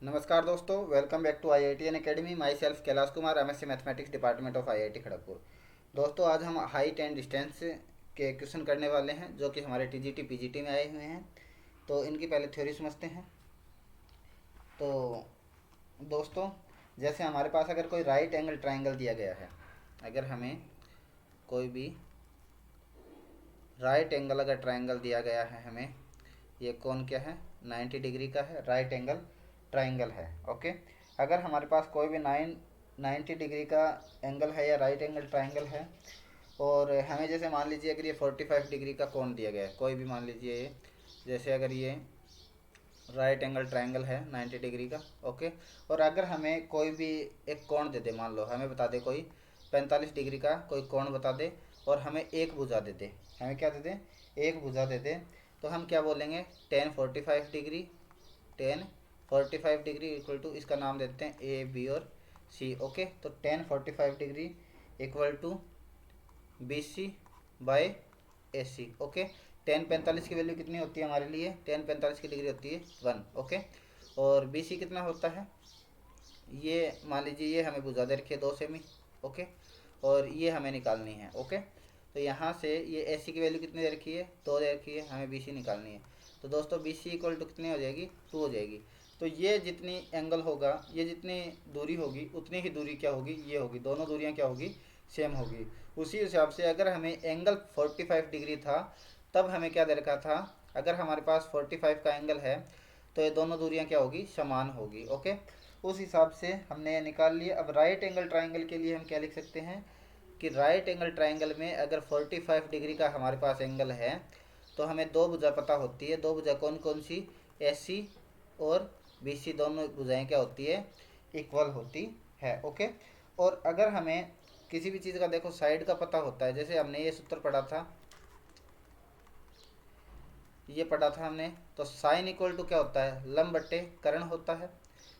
नमस्कार दोस्तों, welcome back to IITN academy. Myself Kailash Kumar, MSc mathematics department of IIT Kharagpur. दोस्तों, आज हम हाइट एंड डिस्टेंस के क्वेश्चन करने वाले हैं जो कि हमारे TGT PGT में आए हुए हैं। तो इनकी पहले थ्योरी समझते हैं। तो दोस्तों, जैसे हमारे पास अगर कोई राइट एंगल ट्राइंगल दिया गया है, अगर हमें कोई भी राइट एंगल अगर ट्राइंगल दिया गया है, हमें ये कौन क्या है, 90 डिग्री का है, राइट एंगल ट्राइंगल है। ओके, अगर हमारे पास कोई भी 90 डिग्री का एंगल है या राइट एंगल ट्राइंगल है, और हमें जैसे मान लीजिए अगर ये 45 डिग्री का कोण दिया गया है, कोई भी मान लीजिए ये, जैसे अगर ये राइट एंगल ट्राइंगल है 90 डिग्री का। ओके, और अगर हमें कोई भी एक कोण दे दे, मान लो हमें बता दे कोई 45 डिग्री का कोई कोण बता दे, और हमें एक भुजा दे दे, हमें क्या दे दे, एक भुजा दे दे, तो हम क्या बोलेंगे, tan 45 degree, tan 45 degree equal to, इसका नाम देते हैं AB और C। ओके, तो tan 45 degree equal to BC by AC। Okay, tan 45 की वैल्यू कितनी होती है हमारे लिए, टेन 45 की डिग्री होती है 1। ओके, और BC कितना होता है, ये मान लीजिए ये हमें भुजा दे रखी है 2 सेमी। ओके, और ये हमें निकालनी है। ओके, तो यहाँ से ये AC की वैल्यू कितनी दे रखी है, 2 दे रखी है, हमें BC निकालनी है। तो दोस्तों BC इक्वल टू कितनी हो जाएगी, 2 हो जाएगी। तो ये जितनी एंगल होगा, ये जितनी दूरी होगी, उतनी ही दूरी क्या होगी, ये होगी, दोनों दूरियां क्या होगी, सेम होगी। उसी हिसाब से अगर हमें एंगल 45 डिग्री था, तब हमें क्या दे रखा था, अगर हमारे पास 45 का एंगल है, तो ये दोनों दूरियां क्या होगी, समान होगी। ओके, उस हिसाब से हमने ये निकाल लिया। अब राइट एंगल ट्राइंगल के लिए हम क्या लिख सकते हैं कि राइट एंगल ट्राइंगल में अगर 45 डिग्री का हमारे पास एंगल है, तो हमें दो भुजा पता होती है। दो भुजा कौन कौन सी, AC और BC, दोनों भुजाएं क्या होती है, इक्वल होती है। ओके, और अगर हमें किसी भी चीज़ का देखो साइड का पता होता है, जैसे हमने ये सूत्र पढ़ा था, ये पढ़ा था हमने, तो साइन इक्वल टू क्या होता है, लंब बट्टे कर्ण होता है,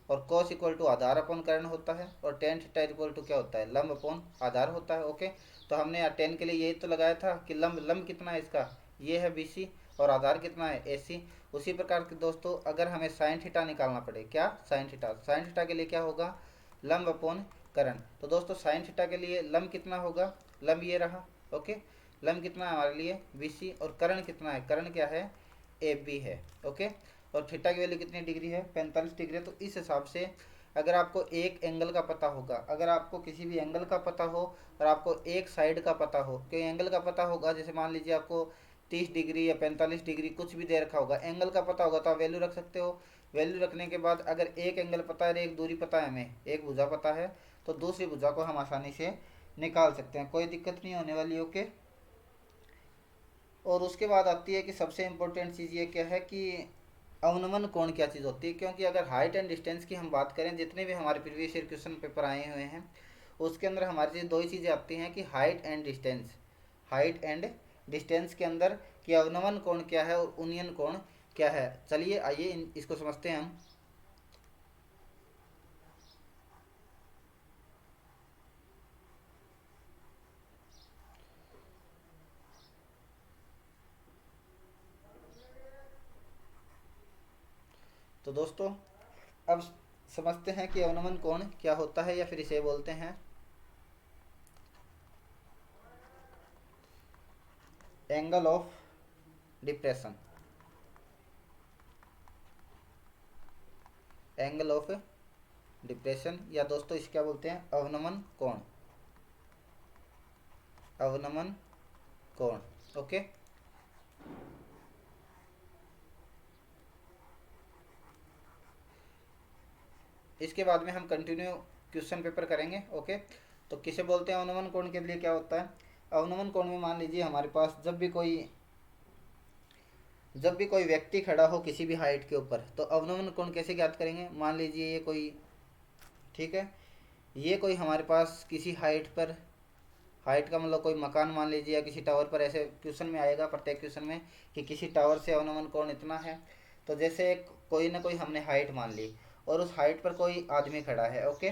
और कॉस इक्वल टू आधार अपॉन कर्ण होता है, और टेन थीटा इक्वल टू क्या होता है, लंब अपॉन आधार होता है। ओके, तो हमने यहाँ टेन के लिए यही तो लगाया था कि लंब लंब कितना है इसका, ये है BC, और आधार कितना है, AC। उसी प्रकार के दोस्तों, अगर हमें साइन थीटा निकालना पड़े, क्या, साइन थीटा, साइन थीटा के लिए क्या होगा, लंब अपॉन कर्ण। तो दोस्तों साइन थीटा के लिए लंब कितना होगा, लंब ये रहा। ओके, लंब कितना है हमारे लिए, BC, और कर्ण कितना है, कर्ण क्या है, AB है। ओके, और थीटा की वैल्यू कितनी डिग्री है, 45 डिग्री है। तो इस हिसाब से अगर आपको एक एंगल का पता होगा, अगर आपको किसी भी एंगल का पता हो, और आपको एक साइड का पता हो, कोई एंगल का पता होगा, जैसे मान लीजिए आपको 30 डिग्री या 45 डिग्री कुछ भी दे रखा होगा, एंगल का पता होगा, तो आप वैल्यू रख सकते हो। वैल्यू रखने के बाद अगर एक एंगल पता है, एक दूरी पता है, हमें एक भुजा पता है, तो दूसरी भुजा को हम आसानी से निकाल सकते हैं, कोई दिक्कत नहीं होने वाली। ओके, और उसके बाद आती है कि सबसे इम्पोर्टेंट चीज़ ये क्या है कि अवनमन कोण क्या चीज़ होती है। क्योंकि अगर हाइट एंड डिस्टेंस की हम बात करें, जितने भी हमारे प्रीवियस ईयर क्वेश्चन पेपर आए हुए हैं, उसके अंदर हमारी दो ही चीज़ें आती हैं कि height and distance, height and distance के अंदर कि अवनमन कोण क्या है और उन्नयन कोण क्या है। चलिए आइए इसको समझते हैं हम। तो दोस्तों, अब समझते हैं कि अवनमन कोण क्या होता है, या फिर इसे बोलते हैं angle of depression, angle of depression, या दोस्तों इसे क्या बोलते हैं, अवनमन कोण, अवनमन कोण। ओके, इसके बाद में हम कंटिन्यू क्वेश्चन पेपर करेंगे। ओके, तो किसे बोलते हैं अवनमन कोण के लिए क्या होता है। अवनमन कोण में मान लीजिए हमारे पास जब भी कोई व्यक्ति खड़ा हो किसी भी हाइट के ऊपर, तो अवनमन कोण कैसे ज्ञात करेंगे। मान लीजिए ये कोई, ठीक है, ये कोई हमारे पास किसी हाइट पर, हाइट का मतलब कोई मकान मान लीजिए, या किसी टावर पर, ऐसे क्वेश्चन में आएगा प्रत्येक क्वेश्चन में कि किसी टावर से अवनमन कोण इतना है। तो जैसे एक कोई ना कोई हमने हाइट मान ली, और उस हाइट पर कोई आदमी खड़ा है। ओके,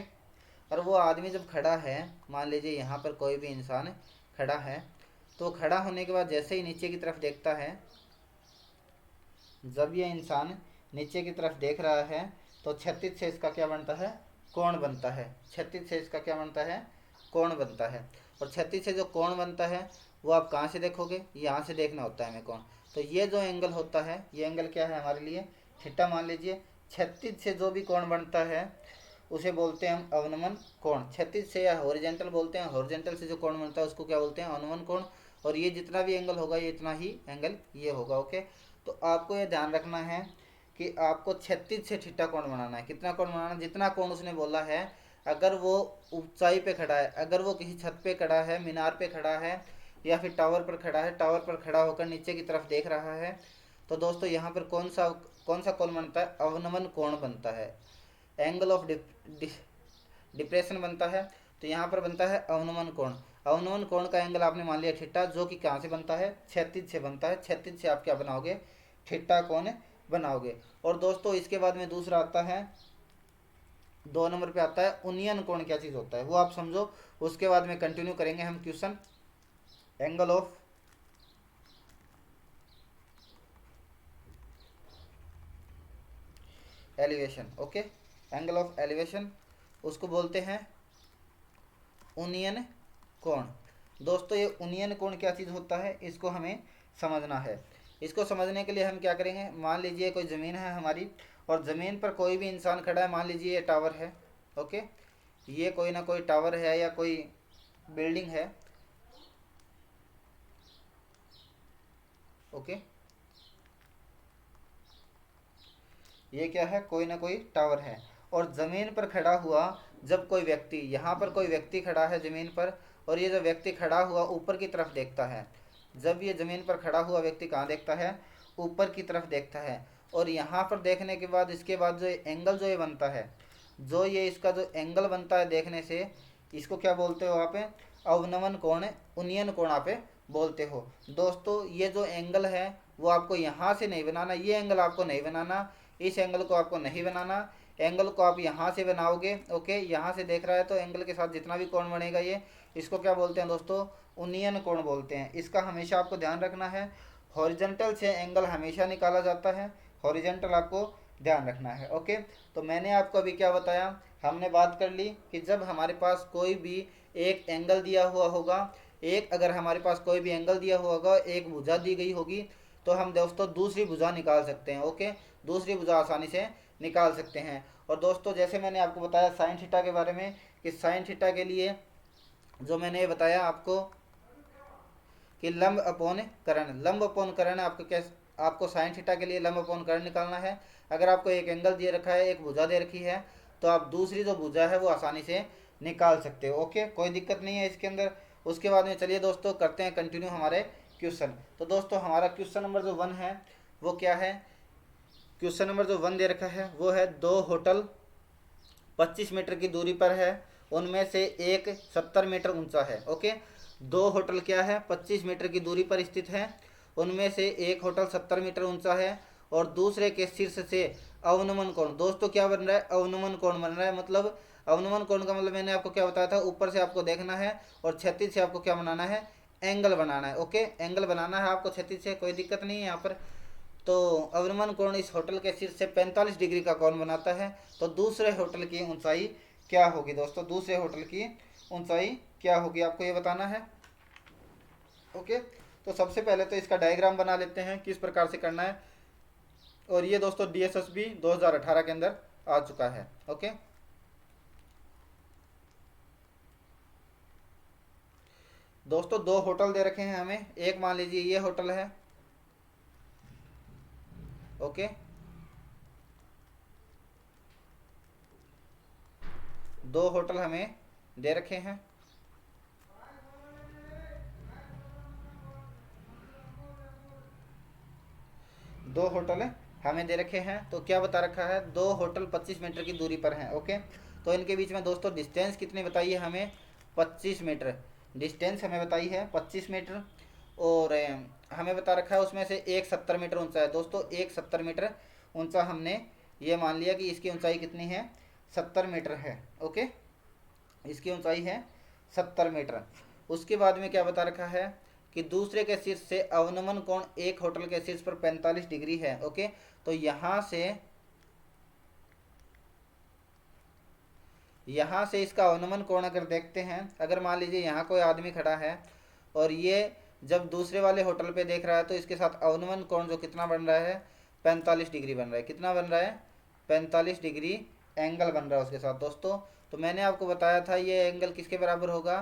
और वो आदमी जब खड़ा है, मान लीजिए यहाँ पर कोई भी इंसान खड़ा है, तो खड़ा होने के बाद जैसे ही नीचे की तरफ देखता है, जब ये इंसान नीचे की तरफ देख रहा है, तो क्षैतिज से इसका क्या बनता है, कोण बनता है। क्षैतिज से इसका क्या बनता है, कोण बनता है। और क्षैतिज से जो कोण बनता है वो आप कहाँ से देखोगे, यहाँ से देखना होता है हमें कोण। तो ये जो एंगल होता है, ये एंगल क्या है हमारे लिए, थीटा मान लीजिए। क्षैतिज से जो भी कोण बनता है उसे बोलते हैं हम अवनमन कोण। क्षैतिज से या हॉरिजॉन्टल बोलते हैं, हॉरिजॉन्टल से जो कोण बनता है उसको क्या बोलते हैं, अवनमन कोण। और ये जितना भी एंगल होगा ये इतना ही एंगल ये होगा। ओके, तो आपको ये ध्यान रखना है कि आपको क्षैतिज से थीटा कोण बनाना है। कितना कोण बनाना है, जितना कोण उसने बोला है। अगर वो ऊंचाई पे खड़ा है, अगर वो किसी छत पे खड़ा है, मीनार पे खड़ा है, या फिर टावर पर खड़ा है, टावर पर खड़ा होकर नीचे की तरफ देख रहा है, तो दोस्तों यहाँ पर कौन सा कोण बनता है, अवनमन कोण बनता है। एंगल ऑफ डिप्रेशन बनता है। तो यहाँ पर बनता है अवनमन कोण। अवनमन कोण का एंगल आपने मान लिया थीटा, जो कि कहाँ से बनता है, क्षैतिज से बनता है। क्षैतिज से आप क्या बनाओगे, थीटा कोण बनाओगे। और दोस्तों इसके बाद में दूसरा आता है, 2 नंबर पे आता है उन्नयन कोण। क्या चीज़ होता है वो आप समझो, उसके बाद में कंटिन्यू करेंगे हम question. Angle of elevation. Okay, angle of elevation उसको बोलते हैं उन्नयन कोण। दोस्तों ये उन्नयन कोण क्या चीज़ होता है, इसको हमें समझना है। इसको समझने के लिए हम क्या करेंगे, मान लीजिए कोई ज़मीन है हमारी, और ज़मीन पर कोई भी इंसान खड़ा है। मान लीजिए ये टावर है। ओके, ये कोई ना कोई टावर है या कोई बिल्डिंग है। ओके, ये क्या है, कोई ना कोई टावर है। और ज़मीन पर खड़ा हुआ जब कोई व्यक्ति, यहाँ पर कोई व्यक्ति खड़ा है ज़मीन पर, और ये जो व्यक्ति खड़ा हुआ ऊपर की तरफ देखता है। जब ये ज़मीन पर खड़ा हुआ व्यक्ति कहाँ देखता है, ऊपर की तरफ देखता है। और यहाँ पर देखने के बाद इसके बाद जो एंगल जो ये बनता है, जो ये इसका जो एंगल बनता है देखने से, इसको क्या बोलते हो आप, अवनमन कोण, उन्नयन कोण आप बोलते हो। दोस्तों ये जो एंगल है वो आपको यहाँ से नहीं बनाना, ये एंगल आपको नहीं बनाना, इस एंगल को आपको नहीं बनाना। एंगल को आप यहाँ से बनाओगे। ओके, यहाँ से देख रहा है तो एंगल के साथ जितना भी कोण बनेगा ये, इसको क्या बोलते हैं दोस्तों, उन्नयन कोण बोलते हैं। इसका हमेशा आपको ध्यान रखना है। हॉरिजॉन्टल से एंगल हमेशा निकाला जाता है, हॉरिजॉन्टल आपको ध्यान रखना है। ओके, तो मैंने आपको अभी क्या बताया, हमने बात कर ली कि जब हमारे पास कोई भी एक एंगल दिया हुआ होगा, अगर हमारे पास कोई भी एंगल दिया हुआ होगा, एक भुजा दी गई होगी, तो हम दोस्तों दूसरी भुजा निकाल सकते हैं। ओके, दूसरी भुजा आसानी से निकाल सकते हैं। और दोस्तों जैसे मैंने आपको बताया साइन थीटा के बारे में, कि साइन थीटा के लिए जो मैंने बताया आपको कि लंब अपोन कर्ण, लंब अपोन कर्ण आपको आपको साइन थीटा के लिए लंब अपोन कर्ण निकालना है। अगर आपको एक एंगल दे रखा है, एक भुजा दे रखी है, तो आप दूसरी जो भुजा है वो आसानी से निकाल सकते हो। ओके, कोई दिक्कत नहीं है इसके अंदर। उसके बाद में चलिए दोस्तों करते हैं कंटिन्यू हमारे क्वेश्चन। तो दोस्तों हमारा क्वेश्चन नंबर जो 1 है वो क्या है, क्वेश्चन नंबर जो 1 दे रखा है वो है, 2 होटल 25 मीटर की दूरी पर है, उनमें से एक 70 मीटर ऊंचा है। ओके, 2 होटल क्या है, 25 मीटर की दूरी पर स्थित है, उनमें से एक होटल 70 मीटर ऊंचा है, और दूसरे के शीर्ष से अवनमन कोण। दोस्तों क्या बन रहा है, अवनमन कोण बन रहा है। मतलब अवनमन कोण का मतलब मैंने आपको क्या बताया था, ऊपर से आपको देखना है और क्षैतिज से आपको क्या बनाना है, एंगल बनाना है। ओके, एंगल बनाना है आपको क्षैतिज से, कोई दिक्कत नहीं है यहाँ पर। तो अवनमन कोण इस होटल के शीर्ष से 45 डिग्री का कोण बनाता है। तो दूसरे होटल की ऊंचाई क्या होगी दोस्तों, दूसरे होटल की ऊंचाई क्या होगी आपको ये बताना है। ओके, तो सबसे पहले तो इसका डायग्राम बना लेते हैं किस प्रकार से करना है। और ये दोस्तों DSSB 2018 के अंदर आ चुका है। ओके, दोस्तों 2 होटल दे रखे हैं हमें। एक मान लीजिए ये होटल है। ओके, 2 होटल हमें दे रखे हैं। दो होटल हमें दे रखे हैं। तो क्या बता रखा है, 2 होटल 25 मीटर की दूरी पर हैं। ओके, तो इनके बीच में दोस्तों डिस्टेंस कितनी बताई है हमें, 25 मीटर डिस्टेंस हमें बताई है, 25 मीटर। और हमें बता रखा है उसमें से एक 70 मीटर ऊंचा है। दोस्तों एक 70 मीटर ऊंचा हमने ये मान लिया कि इसकी ऊंचाई कितनी है, 70 मीटर है। ओके, इसकी ऊंचाई है 70 मीटर। उसके बाद में क्या बता रखा है कि दूसरे के शीर्ष से अवनमन कोण एक होटल के शीर्ष पर 45 डिग्री है। ओके, तो यहाँ से यहाँ से इसका अवनमन कोण अगर देखते हैं, अगर मान लीजिए यहाँ कोई आदमी खड़ा है और ये जब दूसरे वाले होटल पे देख रहा है तो इसके साथ अवनमन कोण जो कितना बन रहा है, 45 डिग्री बन रहा है। कितना बन रहा है? 45 डिग्री एंगल बन रहा है उसके साथ दोस्तों। तो मैंने आपको बताया था ये एंगल किसके बराबर होगा,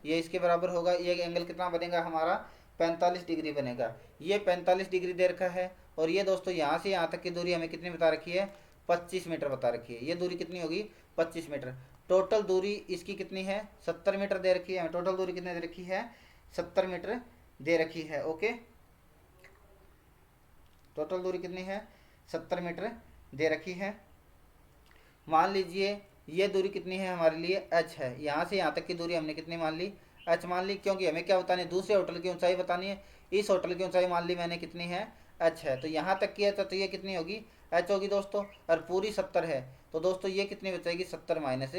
ये इसके बराबर होगा। ये एंगल कितना बनेगा हमारा? 45 डिग्री बनेगा। ये 45 डिग्री दे रखा है और ये दोस्तों यहाँ से यहाँ तक की दूरी हमें कितनी बता रखी है? 25 मीटर बता रखी है। ये दूरी कितनी होगी? 25 मीटर। टोटल दूरी इसकी कितनी है? 70 मीटर दे रखी है। टोटल दूरी कितनी दे रखी है? 70 मीटर दे रखी है। ओके, टोटल दूरी कितनी है? 70 मीटर दे रखी है। मान लीजिए ये दूरी कितनी है हमारे लिए? h है। यहाँ से यहाँ तक की दूरी हमने कितनी मान ली? h मान ली, क्योंकि हमें क्या बतानी है? दूसरे होटल की ऊंचाई बतानी है। इस होटल की ऊंचाई मान ली मैंने कितनी है? h है। तो यहाँ तक की है तो ये कितनी होगी? h होगी दोस्तों। और पूरी 70 है तो दोस्तों ये कितनी बचेगी? 70 माइनस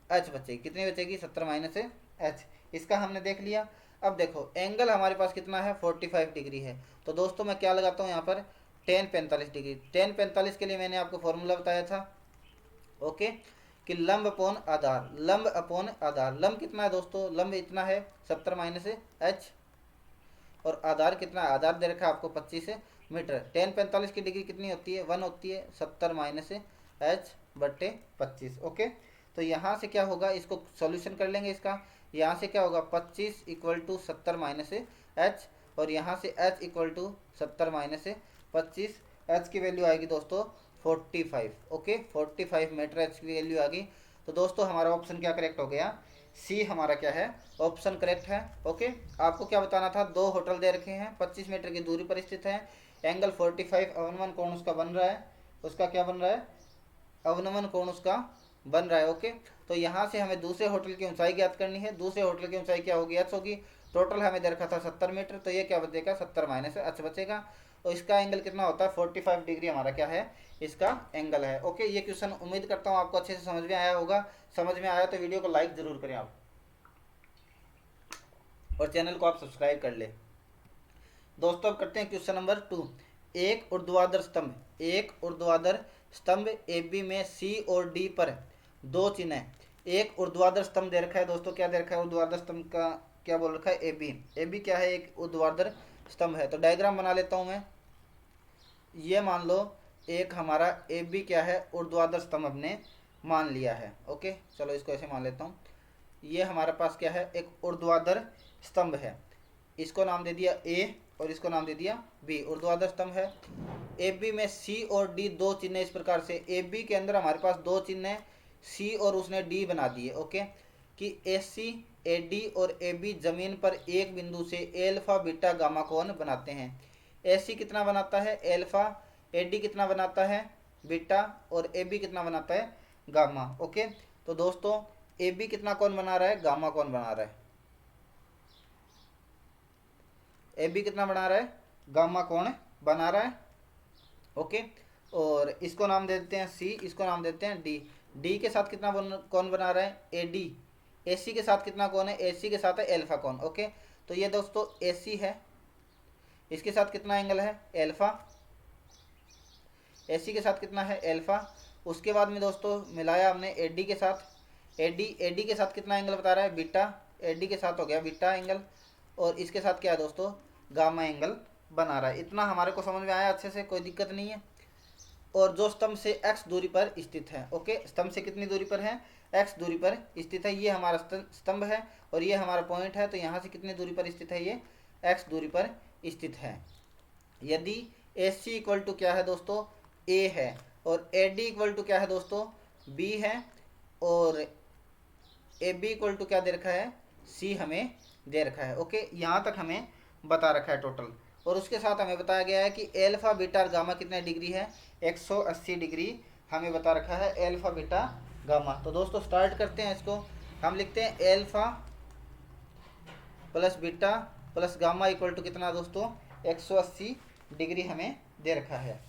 h बचेगी। कितनी बचेगी? 70 माइनस h। इसका हमने देख लिया। अब देखो एंगल हमारे पास कितना है? 45 डिग्री है। तो दोस्तों मैं क्या लगाता हूँ यहाँ पर? tan 45 degree. tan 45 के लिए मैंने आपको फॉर्मूला बताया था, ओके, कि लंब अपॉन आधार। लंब अपॉन आधार। लंब कितना है दोस्तों? लंब इतना है 70 माइनस h। और आधार कितना? आधार दे रखा है आपको 25 मीटर। tan 45 की डिग्री कितनी होती है? 1 होती है। 70 माइनस h बट्टे 25। ओके, तो यहाँ से क्या होगा? इसको सॉल्यूशन कर लेंगे इसका। यहाँ से क्या होगा? 25 इक्वल टू 70 माइनस h और यहाँ से h equal to 70 minus 25। h की वैल्यू आएगी दोस्तों 45। ओके, 45 मीटर h की वैल्यू आ गई। तो दोस्तों हमारा ऑप्शन क्या करेक्ट हो गया? सी हमारा क्या है? ऑप्शन करेक्ट है। ओके, आपको क्या बताना था? दो होटल दे रखे हैं, 25 मीटर की दूरी पर स्थित है, एंगल 45 अवनमन कोण उसका बन रहा है। उसका क्या बन रहा है? अवनमन कोण उसका बन रहा है। ओके, तो यहाँ से हमें दूसरे होटल की ऊंचाई ज्ञात करनी है। दूसरे होटल की ऊंचाई क्या होगी? h होगी। टोटल हमें दे रखा था 70 मीटर, तो ये क्या बचेगा? 70 माइनस h बचेगा। और इसका एंगल कितना होता है? 45 डिग्री हमारा क्या है? इसका एंगल है। ओके, ये क्वेश्चन उम्मीद करता हूँ आपको अच्छे से समझ में आया होगा। समझ में आया तो वीडियो को लाइक जरूर करें आप, और चैनल को आप सब्सक्राइब कर ले। दोस्तों अब करते हैं क्वेश्चन नंबर 2। एक ऊर्ध्वाधर स्तंभ, एक ऊर्ध्वाधर स्तंभ AB में C और D पर दो चिन्ह है। एक ऊर्ध्वाधर स्तंभ दे रखा है दोस्तों। क्या दे रखा है? ऊर्ध्वाधर स्तंभ का क्या बोल रखा है? AB। AB क्या है? एक ऊर्ध्वाधर स्तंभ है। तो डायग्राम बना लेता हूं मैं। ये मान लो एक हमारा AB क्या है? ऊर्ध्वाधर स्तंभ हमने मान लिया है। ओके, चलो इसको ऐसे मान लेता हूँ। ये हमारे पास क्या है? एक ऊर्ध्वाधर स्तंभ है। इसको नाम दे दिया A और इसको नाम दे दिया B। ऊर्ध्वाधर स्तंभ है। AB में C और D दो चिन्ह इस प्रकार से। AB के अंदर हमारे पास दो चिन्ह है, C और उसने D बना दिए। ओके, कि AC AD और AB जमीन पर एक बिंदु से एल्फा बीटा गामा कोण बनाते हैं। AC कितना बनाता है? एल्फा। AD कितना बनाता है? बीटा। और AB कितना बनाता है? गामा। ओके, तो दोस्तों AB कितना कोण बना रहा है? गामा कोण बना रहा है। AB कितना बना रहा है? गामा कोण बना रहा है। ओके, और इसको नाम दे देते हैं C, इसको नाम देते हैं D। D के साथ कितना कोण बना रहा है? AD। AC के साथ कितना कोण है? AC के साथ है एल्फा कोण। ओके, तो ये दोस्तों AC है, इसके साथ कितना एंगल है? एल्फा। AC के साथ कितना है? एल्फा। उसके बाद में दोस्तों मिलाया हमने AD के साथ। AD के साथ कितना एंगल बता रहा है? बीटा। AD के साथ हो गया बीटा एंगल, और इसके साथ क्या है दोस्तों? गामा एंगल बना रहा है। इतना हमारे को समझ में आया अच्छे से, कोई दिक्कत नहीं है। और जो स्तंभ से x दूरी पर स्थित है। ओके, स्तंभ से कितनी दूरी पर है? x दूरी पर स्थित है। ये हमारा स्तंभ है और ये हमारा पॉइंट है। तो यहाँ से कितनी दूरी पर स्थित है? ये x दूरी पर स्थित है। यदि AC इक्वल टू क्या है दोस्तों? A है, और AD इक्वल टू क्या है दोस्तों? B है, और AB इक्वल टू क्या दे रखा है? C हमें दे रखा है। ओके, यहाँ तक हमें बता रखा है टोटल। और उसके साथ हमें बताया गया है कि एल्फा बीटा और गामा कितने डिग्री है? 180 डिग्री हमें बता रखा है एल्फा बीटा गामा। तो दोस्तों स्टार्ट करते हैं इसको। हम लिखते हैं alpha plus beta plus gamma equal to कितना दोस्तों? 180 डिग्री हमें दे रखा है।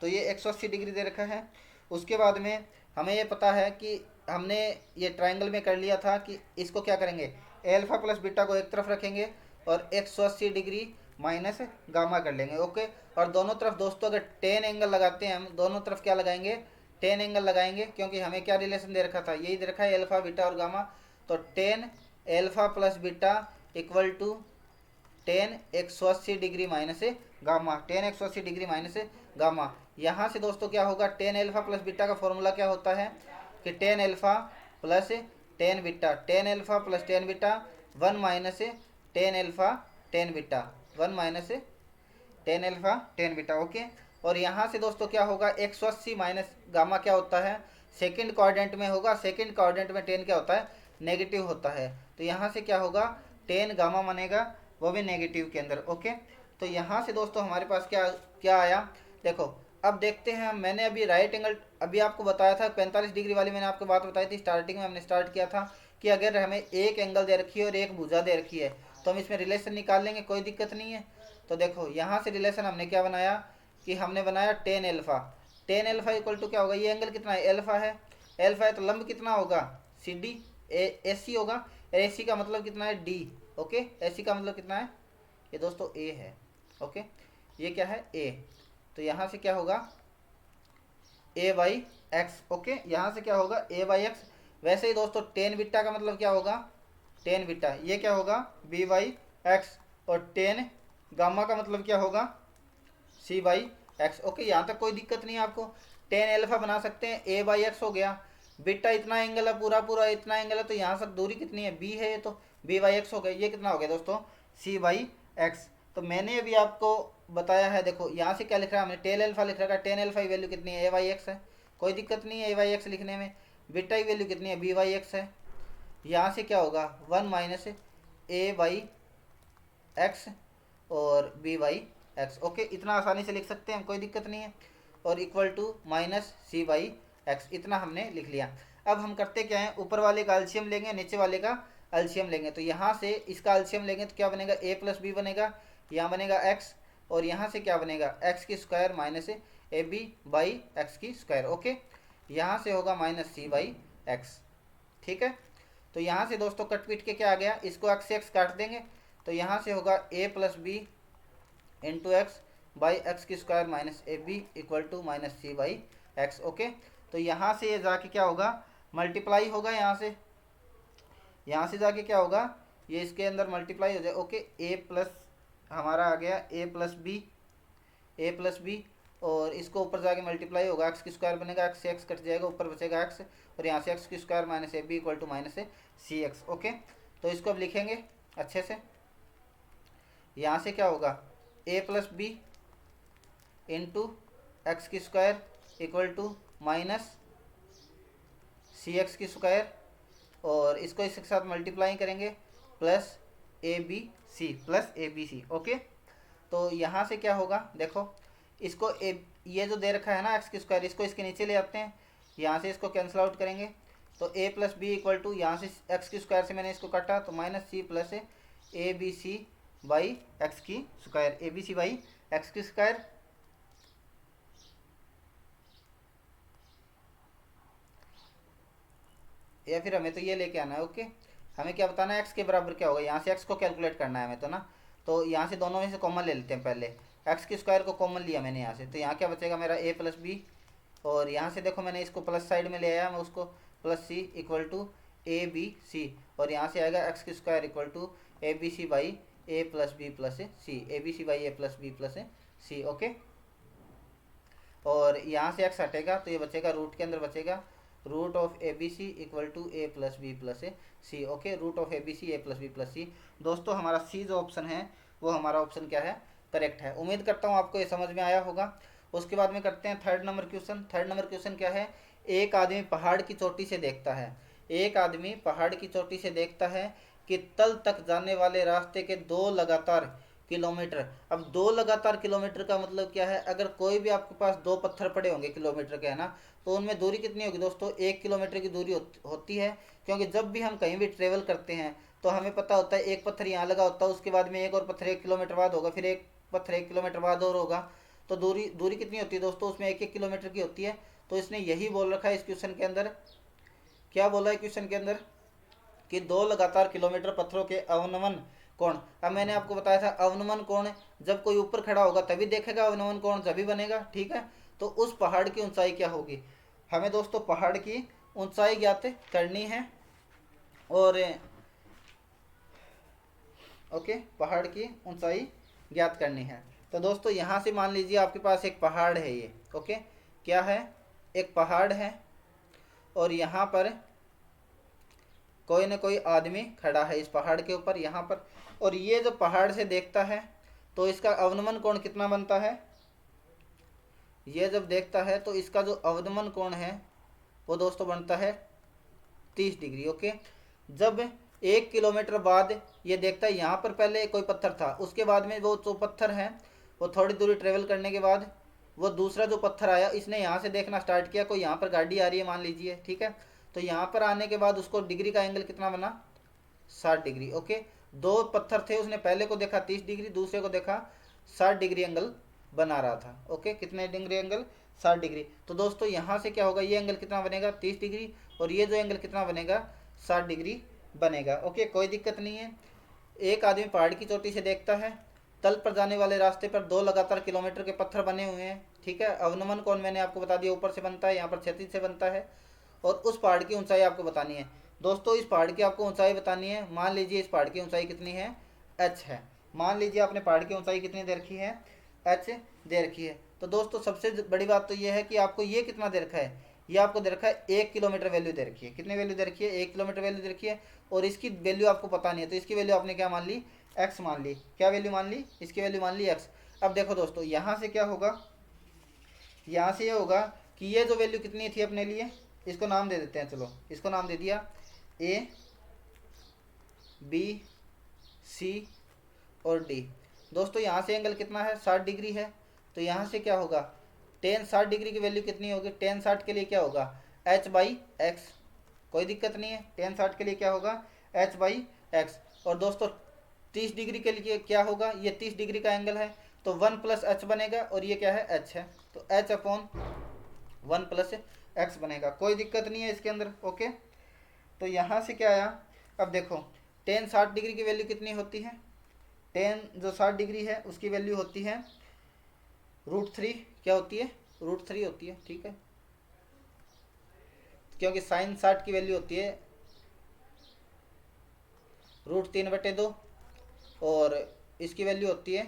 तो ये 180 डिग्री दे रखा है। उसके बाद में हमें ये पता है कि हमने ये ट्रायंगल में कर लिया था कि इसको क्या करेंगे? एल्फा प्लस बीटा को एक तरफ रखेंगे और 180 डिग्री माइनस गामा कर लेंगे। ओके, और दोनों तरफ दोस्तों अगर टेन एंगल लगाते हैं हम, दोनों तरफ क्या लगाएंगे? टेन एंगल लगाएंगे, क्योंकि हमें क्या रिलेशन दे रखा था, यही दे रखा है एल्फा बीटा और गामा। तो tan alpha plus beta equal to tan 180 degree minus gamma, tan 180 degree minus gamma. यहाँ से दोस्तों क्या होगा, टेन एल्फा प्लस बीटा का फॉर्मूला क्या होता है कि tan alpha plus tan beta, tan alpha plus tan beta, one minus tan alpha tan beta, one minus tan alpha tan beta. Okay, और यहाँ से दोस्तों क्या होगा, 180 माइनस गामा क्या होता है, सेकंड क्वाड्रेंट में होगा, सेकंड क्वाड्रेंट में टेन क्या होता है, नेगेटिव होता है। तो यहाँ से क्या होगा, टेन गामा बनेगा, वो भी नेगेटिव के अंदर। ओके, तो यहाँ से दोस्तों हमारे पास क्या क्या आया, देखो अब देखते हैं। मैंने अभी राइट एंगल अभी आपको बताया था 45 डिग्री वाली, मैंने आपको बात बताई थी स्टार्टिंग में, हमने स्टार्ट किया था कि अगर हमें एक एंगल दे रखी है और एक भुजा दे रखी है तो हम इसमें रिलेशन निकाल लेंगे, कोई दिक्कत नहीं है। तो देखो यहाँ से रिलेशन हमने क्या बनाया कि हमने बनाया tan alpha, tan alpha equal to क्या होगा, ये एंगल कितना है, एल्फा है, एल्फा है तो लंब कितना होगा, सी डी, ए सी होगा, ए सी का मतलब कितना है, डी। ओके, ए सी का मतलब कितना है, ये दोस्तों ए है। ओके, ये क्या है, ए। तो यहाँ से क्या होगा, ए बाई एक्स। ओके, यहाँ से क्या होगा, ए बाई एक्स। वैसे ही दोस्तों टेन बीटा का मतलब क्या होगा, टेन बीटा, ये क्या होगा, बी बाई एक्स। और टेन गामा का मतलब क्या होगा, सी बाई एक्स। ओके, यहाँ तक कोई दिक्कत नहीं है आपको। टेन एल्फा बना सकते हैं, ए बाई एक्स हो गया, बीटा इतना एंगल है, पूरा पूरा इतना एंगल है, तो यहाँ से दूरी कितनी है, बी है, ये तो बी बाई एक्स हो गया। ये कितना हो गया दोस्तों, सी बाई एक्स। तो मैंने अभी आपको बताया है, देखो यहाँ से क्या लिख रहा है हमने, टेन एल्फा लिख रखा है, टेन एल्फा की वैल्यू कितनी है, ए वाई एक्स है, कोई दिक्कत नहीं है ए वाई एक्स लिखने में। बीटा की वैल्यू कितनी है, बी वाई एक्स है। यहाँ से क्या होगा, one minus A by x और बी बाई एक्स। ओके, इतना आसानी से लिख सकते हैं हम, कोई दिक्कत नहीं है। और equal to minus C by x, इतना हमने लिख लिया। अब हम करते क्या है, ऊपर वाले का एलसीएम लेंगे, नीचे वाले का एलसीएम लेंगे। तो यहाँ से इसका एलसीएम लेंगे तो क्या बनेगा, ए प्लस बी बनेगा, यहाँ बनेगा एक्स, और यहाँ से क्या बनेगा, एक्स की square minus A B by x की स्क्वायर। ओके, यहाँ से होगा माइनस सी बाई एक्स। ठीक है, तो यहाँ से दोस्तों कट पीट के क्या आ गया, इसको एक्स से एक्स काट देंगे, तो यहाँ से होगा ए plus B into x by x की square minus A B equal to minus C by x. Okay, तो यहाँ से ये जाके क्या होगा, मल्टीप्लाई होगा, यहाँ से जाके क्या होगा, ये इसके अंदर मल्टीप्लाई हो जाए। ओके, ए प्लस हमारा आ गया ए प्लस बी, और इसको ऊपर जाके मल्टीप्लाई होगा, एक्स की स्क्वायर बनेगा, एक्स से एक्स कट जाएगा, ऊपर बचेगा एक्स, और यहाँ से एक्स की square minus A B equal to minus C x. Okay, तो इसको अब लिखेंगे अच्छे से। यहाँ से क्या होगा, ए प्लस बी इंटू एक्स की square equal to minus C x की स्क्वायर, और इसको इसके साथ मल्टीप्लाई करेंगे, plus A B C. Okay, तो यहाँ से क्या होगा, देखो इसको ये जो दे रखा है ना एक्स की स्क्वायर, इसको इसके नीचे ले आते हैं, यहाँ से इसको कैंसिल आउट करेंगे, तो ए प्लस बी इक्वल टू, यहाँ से एक्स की स्क्वायर से मैंने इसको काटा, तो minus c plus A B C by x की square, a B C by x की स्क्वायर। या फिर हमें तो ये लेके आना है। ओके, हमें क्या बताना है, एक्स के बराबर क्या होगा, यहाँ से एक्स को कैलकुलेट करना है हमें तो ना। तो यहाँ से दोनों में से कॉमन ले लेते हैं, पहले एक्स की स्क्वायर को कॉमन लिया मैंने यहाँ से, तो यहाँ क्या बचेगा मेरा ए प्लस बी, और यहाँ से देखो मैंने इसको प्लस साइड में ले आया, मैं उसको plus C equal to A B C, और यहाँ से आएगा एक्स की square equal to A B C by A plus B plus C, A B C by A plus B plus C. Okay, और यहाँ से एक्स हटेगा तो ये बचेगा, रूट के अंदर बचेगा root of a B c equal to a plus B plus C. Okay, root of a B c a plus B plus c. दोस्तों हमारा सी जो ऑप्शन है वो हमारा ऑप्शन क्या है, करेक्ट है। उम्मीद करता हूँ आपको ये समझ में आया होगा। उसके बाद में करते हैं third number question. Third number question क्या है, एक आदमी पहाड़ की चोटी से देखता है, एक आदमी पहाड़ की चोटी से देखता है कि तल तक जाने वाले रास्ते के दो लगातार किलोमीटर। अब दो लगातार किलोमीटर का मतलब क्या है, अगर कोई भी आपके पास दो पत्थर पड़े होंगे किलोमीटर के, है ना, तो उनमें दूरी कितनी होगी दोस्तों, 1 किलोमीटर की दूरी होती है। क्योंकि जब भी हम कहीं भी ट्रेवल करते हैं तो हमें पता होता है एक पत्थर यहाँ लगा होता है, उसके बाद में एक और पत्थर 1 किलोमीटर बाद होगा, फिर एक पत्थर 1 किलोमीटर बाद और होगा, तो दूरी दूरी कितनी होती है दोस्तों, उसमें 1-1 किलोमीटर की होती है। तो इसने यही बोल रखा है इस क्वेश्चन के अंदर, क्या बोला है क्वेश्चन के अंदर, कि दो लगातार किलोमीटर पत्थरों के अवनमन कोण। अब मैंने आपको बताया था अवनमन कोण जब कोई ऊपर खड़ा होगा तभी देखेगा, अवनमन कोण जब भी बनेगा। ठीक है, तो उस पहाड़ की ऊंचाई क्या होगी, हमें दोस्तों पहाड़ की ऊंचाई ज्ञात करनी है और ओके, पहाड़ की ऊंचाई ज्ञात करनी है। तो दोस्तों यहाँ से मान लीजिए आपके पास एक पहाड़ है, ये ओके, क्या है, एक पहाड़ है और यहाँ पर कोई ना कोई आदमी खड़ा है इस पहाड़ के ऊपर यहाँ पर, और ये जो पहाड़ से देखता है तो इसका अवनमन कोण कितना बनता है, ये जब देखता है तो इसका जो अवनमन कोण है वो दोस्तों बनता है 30 डिग्री। ओके, जब 1 किलोमीटर बाद ये देखता है यहाँ पर पहले कोई पत्थर था, उसके बाद में वो जो पत्थर है वो थोड़ी दूरी ट्रेवल करने के बाद वो दूसरा जो पत्थर आया, इसने यहाँ से देखना स्टार्ट किया, कोई यहाँ पर गाड़ी आ रही है मान लीजिए, ठीक है, तो यहाँ पर आने के बाद उसको डिग्री का एंगल कितना बना, 60 डिग्री। ओके, दो पत्थर थे, उसने पहले को देखा 30 डिग्री, दूसरे को देखा 60 डिग्री एंगल बना रहा था। ओके, कितने डिग्री एंगल, 60 डिग्री। तो दोस्तों यहाँ से क्या होगा, ये एंगल कितना बनेगा, 30 डिग्री, और ये जो एंगल कितना बनेगा, 60 डिग्री बनेगा। ओके, कोई दिक्कत नहीं है। एक आदमी पहाड़ की चोटी से देखता है, तल पर जाने वाले रास्ते पर 2 लगातार किलोमीटर के पत्थर बने हुए हैं, ठीक है, अवनमन कोण मैंने आपको बता दिया, ऊपर से बनता है, यहाँ पर क्षैतिज से बनता है, और उस पहाड़ की ऊंचाई आपको बतानी है। दोस्तों इस पहाड़ की आपको ऊंचाई बतानी है, मान लीजिए इस पहाड़ की ऊंचाई कितनी है, h है, मान लीजिए आपने पहाड़ की ऊंचाई कितनी दे रखी है, h दे रखी है। तो दोस्तों सबसे बड़ी बात तो ये है कि आपको ये कितना दे रखा है, ये आपको दे रखा है 1 किलोमीटर वैल्यू दे रखी है, कितनी वैल्यू दे रखी है, 1 किलोमीटर वैल्यू दे रखी है, और इसकी वैल्यू आपको पता नहीं है, तो इसकी वैल्यू आपने क्या मान ली, x मान ली, क्या वैल्यू मान ली, इसकी वैल्यू मान ली x। अब देखो दोस्तों यहाँ से क्या होगा, यहाँ से ये होगा कि ये जो वैल्यू कितनी थी अपने लिए, इसको नाम दे देते हैं, चलो इसको नाम दे दिया a b c और d। दोस्तों यहाँ से एंगल कितना है, 60 डिग्री है, तो यहाँ से क्या होगा, tan 60 डिग्री की वैल्यू कितनी होगी, tan 60 के लिए क्या होगा, h बाई एक्स, कोई दिक्कत नहीं है, tan 60 के लिए क्या होगा, h बाई एक्स। और दोस्तों 30 डिग्री के लिए क्या होगा, ये 30 डिग्री का एंगल है, तो 1 प्लस एच बनेगा, और ये क्या है, h है, तो h अपॉन 1 प्लस एक्स बनेगा, कोई दिक्कत नहीं है इसके अंदर। ओके, तो यहाँ से क्या आया, अब देखो tan 60 डिग्री की वैल्यू कितनी होती है, tan जो 60 डिग्री है उसकी वैल्यू होती है √3, क्या होती है, √3 होती है, ठीक है, क्योंकि साइन 60 की वैल्यू होती है √3/2, और इसकी वैल्यू होती है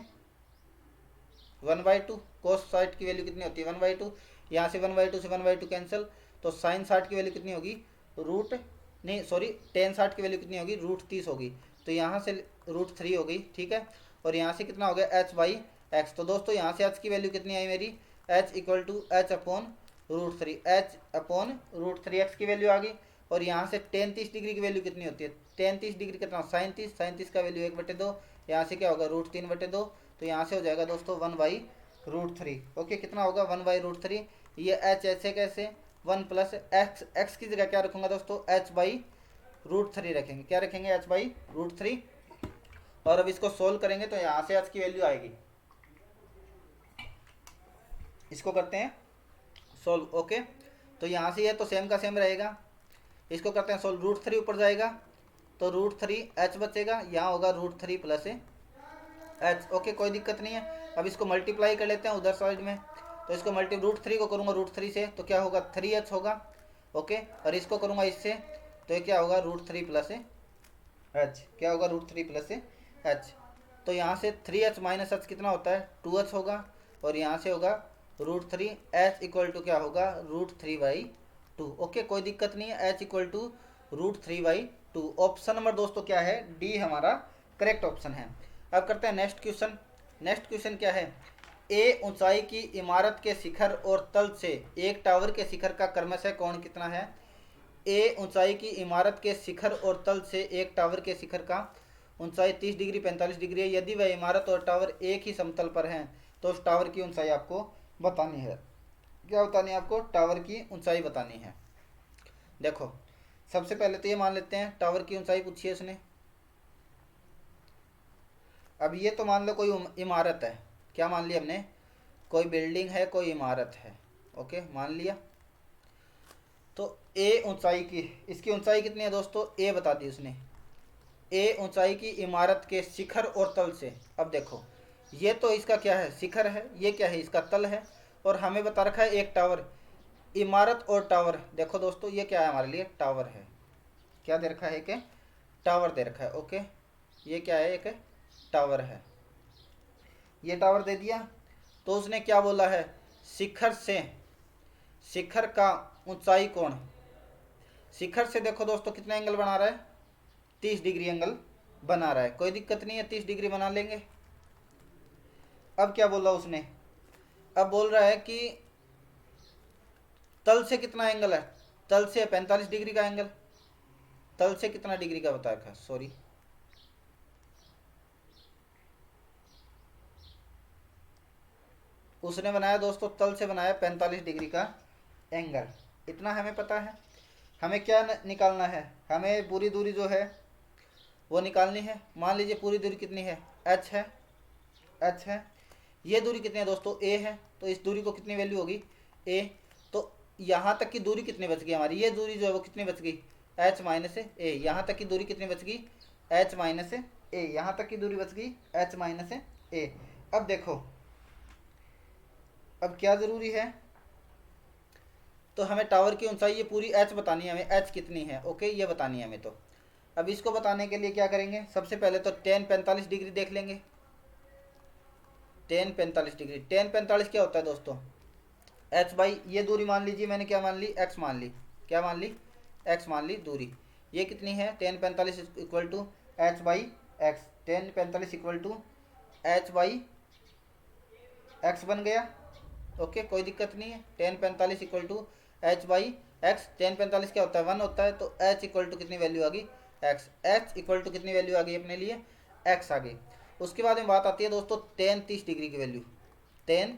1/2, कोस 60 की वैल्यू कितनी होती है, 1/2, यहाँ से 1/2 से 1/2 कैंसिल, तो साइन 60 की वैल्यू कितनी होगी, tan 60 की वैल्यू कितनी होगी, √30 होगी, तो यहाँ से √3 हो गई, ठीक है, और यहाँ से कितना हो गया, h बाई एक्स। तो दोस्तों यहाँ से h की वैल्यू कितनी आई मेरी, h equal to h upon √3, h upon √3x की वैल्यू आ गई, और यहाँ से tan 30 डिग्री की वैल्यू कितनी होती है, tan 30 डिग्री कितना, साइन 30 का वैल्यू 1/2, यहाँ से क्या होगा, √3/2, तो यहाँ से हो जाएगा दोस्तों 1/√3। ओके, कितना होगा, 1/√3, ये h ऐसे कैसे, 1 प्लस एक्स की जगह क्या रखूँगा दोस्तों, h/√3 रखेंगे, क्या रखेंगे, h/√3, और अब इसको सोल्व करेंगे तो यहाँ से h की वैल्यू आएगी, इसको करते हैं सोल्व। ओके, तो यहाँ से ये तो सेम का सेम रहेगा, इसको करते हैं सोल्व, √3 ऊपर जाएगा तो √3h बचेगा, यहाँ होगा √3 प्लस h। ओके, कोई दिक्कत नहीं है। अब इसको मल्टीप्लाई कर लेते हैं उधर साइड में, तो इसको √3 को करूँगा √3 से तो क्या होगा, 3h होगा। ओके, और इसको करूँगा इससे तो ये क्या होगा, √3 प्लस h, क्या होगा, √3 प्लस h। तो यहाँ से 3h माइनस h कितना होता है, 2h होगा, और यहाँ से होगा √3, h इक्वल टू क्या होगा, √3/2। ओके, कोई दिक्कत नहीं है, h equal to √3/2। Option number दोस्तों क्या है, डी हमारा करेक्ट ऑप्शन है। अब करते हैं नेक्स्ट क्वेश्चन। नेक्स्ट क्वेश्चन क्या है, ए ऊंचाई की इमारत के शिखर और तल से एक टावर के शिखर का क्रमशः कोण कितना है। ए ऊंचाई की इमारत के शिखर और तल से एक टावर के शिखर का ऊंचाई 30 डिग्री 45 डिग्री है। यदि वह इमारत और टावर एक ही समतल पर हैं तो उस टावर की ऊंचाई आपको बतानी है। क्या बतानी है आपको, टावर की ऊंचाई बतानी है। देखो सबसे पहले तो ये मान लेते हैं टावर की ऊंचाई पूछी है उसने। अब ये तो मान लो कोई इमारत है, क्या मान लिया हमने, कोई बिल्डिंग है, कोई इमारत है। ओके, मान लिया। तो ए ऊंचाई की, इसकी ऊंचाई कितनी है दोस्तों, ए बता दी उसने। ए ऊंचाई की इमारत के शिखर और तल से। अब देखो ये तो इसका क्या है, शिखर है, ये क्या है, इसका तल है, और हमें बता रखा है एक टावर। इमारत और टावर, देखो दोस्तों ये क्या है हमारे लिए, टावर है। क्या दे रखा है कि टावर दे रखा है। ओके, ये क्या है, एक टावर है। ये टावर दे दिया, तो उसने क्या बोला है, शिखर से, शिखर का ऊंचाई कोण, शिखर से देखो दोस्तों कितना एंगल बना रहा है, 30 डिग्री एंगल बना रहा है। कोई दिक्कत नहीं है, 30 डिग्री बना लेंगे। अब क्या बोला उसने, अब बोल रहा है कि तल से कितना एंगल है, तल से 45 डिग्री का एंगल, तल से कितना डिग्री का बता रखा, सॉरी उसने बनाया दोस्तों, तल से बनाया 45 डिग्री का एंगल। इतना हमें पता है। हमें क्या निकालना है, हमें पूरी दूरी जो है वो निकालनी है। मान लीजिए पूरी दूरी कितनी है, h है, h है। ये दूरी कितनी है दोस्तों, a है। तो इस दूरी को कितनी वैल्यू होगी, a। तो यहाँ तक की दूरी कितनी बच गई हमारी, ये दूरी जो है वो कितनी बच गई, h माइनस ए। यहाँ तक की दूरी कितनी बच गई, h माइनस ए। यहाँ तक की दूरी बच गई h माइनस ए। अब देखो, अब क्या ज़रूरी है, तो हमें टावर की ऊंचाई ये पूरी h बतानी है, हमें h कितनी है, ओके ये बतानी है हमें। तो अब इसको बताने के लिए क्या करेंगे, सबसे पहले तो tan 45 डिग्री देख लेंगे। tan 45 डिग्री, tan 45 क्या होता है दोस्तों, h बाई, ये दूरी मान लीजिए मैंने क्या मान ली, x मान ली, क्या मान ली, x मान ली दूरी। ये कितनी है, tan 45 equal to h by x, tan 45 equal to h by x बन गया। ओके कोई दिक्कत नहीं है, tan 45 equal to h by x. tan 45 क्या होता है, 1 होता है। तो h इक्वल टू कितनी वैल्यू आ गई, x। h इक्वल टू कितनी वैल्यू आ गई अपने लिए, x आ गई। उसके बाद में बात आती है दोस्तों tan 30 डिग्री की value, tan